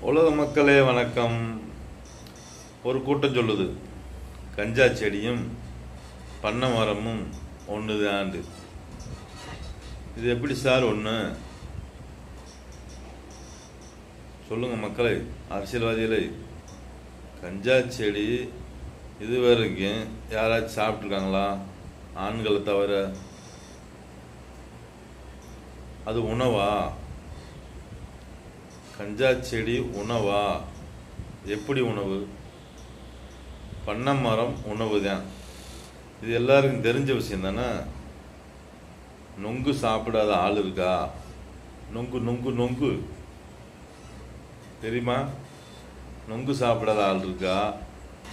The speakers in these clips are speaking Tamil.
உலக மக்களே வணக்கம். ஒரு கூட்டம் சொல்லுது கஞ்சா செடியும் பண்ணை மரமும் ஒன்று. இது எப்படி சார் ஒன்று? சொல்லுங்க மக்களே, அரசியல்வாதிகளே. கஞ்சா செடி இது வரைக்கும் யாராச்சும் சாப்பிட்ருக்காங்களா? ஆண்களை தவிர. அது உணவா? கஞ்சா செடி உணவா? எப்படி உணவு? பண்ணை மரம் உணவு தான். இது எல்லாருக்கும் தெரிஞ்ச விஷயம் தானே. நொங்கு சாப்பிடாத ஆள் இருக்கா? நொங்கு நொங்கு நொங்கு தெரியுமா? நொங்கு சாப்பிடாத ஆள் இருக்கா?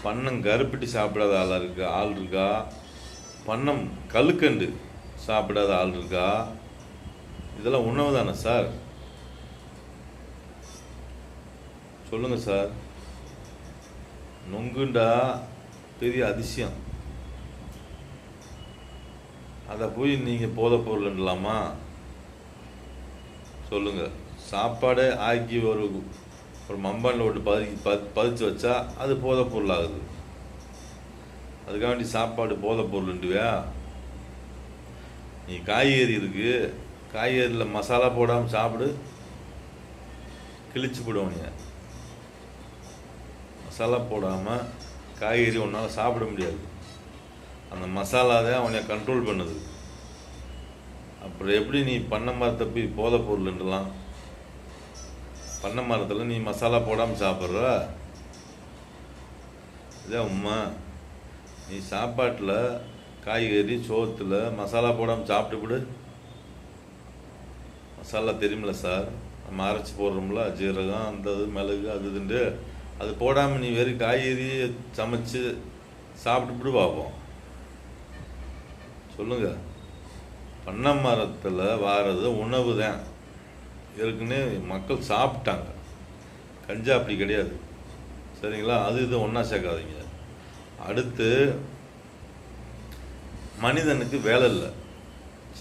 பன்னம் கருப்பட்டி சாப்பிடாத ஆள் இருக்கா? பன்னம் கழுக்கண்டு சாப்பிடாத ஆள் இருக்கா? இதெல்லாம் உணவு தானே சார்? சொல்லுங்க சார். நொங்குண்டா பெரிய அதிசயம். அதை போய் நீங்கள் போதைப் பொருள்லாமா? சொல்லுங்க. சாப்பாடே ஆக்கி ஒரு மம்பானில் விட்டு பதிச்சு வச்சா அது போதைப் பொருள் ஆகுது. அதுக்காண்டி சாப்பாடு போதைப் பொருள்ன்றுவியா? நீ காய்கறி இருக்கு, காய்கறியில் மசாலா போடாமல் சாப்பிடு, கிழிச்சு போடுவாங்க. மசாலா போடாமல் காய்கறி ஒன்றால் சாப்பிட முடியாது. அந்த மசாலா தான் அவனை கண்ட்ரோல் பண்ணுது. அப்புறம் எப்படி நீ பண்ணை மரத்தை போய் போதைப் பொருள்ன்றலாம்? பண்ணை மரத்தில் நீ மசாலா போடாமல் சாப்பிட்ற? இதான் உண்மை. நீ சாப்பாட்டில் காய்கறி சோத்தில் மசாலா போடாமல் சாப்பிட்டுவிடு. மசாலா தெரியுமில்ல சார், நம்ம அரைச்சி போடுறோம்ல, ஜீரகம் அந்த மிளகு அது இதுண்டு, அது போடாமல் நீ வெறும் காய்கறி சமைச்சு சாப்பிட்டுவிட்டு பார்ப்போம். சொல்லுங்க. பண்ணை மரத்தில் வாரது உணவு தான். ஏற்கனவே மக்கள் சாப்பிட்டாங்க. கஞ்சா அப்படி கிடையாது, சரிங்களா? அது இது ஒன்றா சேர்க்காதீங்க. அடுத்து, மனிதனுக்கு வேலை இல்லை,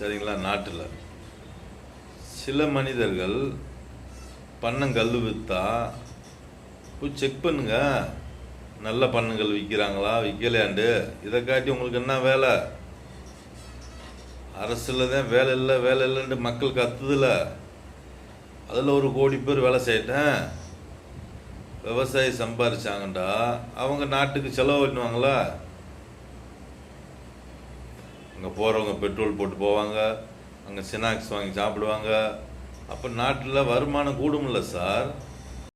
சரிங்களா? நாட்டில் சில மனிதர்கள் பண்ணங்கல் விற்றா போய் செக் பண்ணுங்க, நல்ல பண்ணங்கள் விற்கிறாங்களா விற்கலையாண்டு. இதை காட்டி உங்களுக்கு என்ன வேலை? அரசில் தான் வேலை இல்லை வேலை இல்லைன்ட்டு மக்கள் கத்துதில்ல. அதில் 1 கோடி பேர் வேலை செய்யட்டேன். விவசாயி சம்பாதிச்சாங்கண்டா அவங்க நாட்டுக்கு செலவு பண்ணுவாங்களா? அங்கே போகிறவங்க பெட்ரோல் போட்டு போவாங்க, அங்கே ஸ்நாக்ஸ் வாங்கி சாப்பிடுவாங்க. அப்போ நாட்டில் வருமானம் கூடுமில்ல சார்?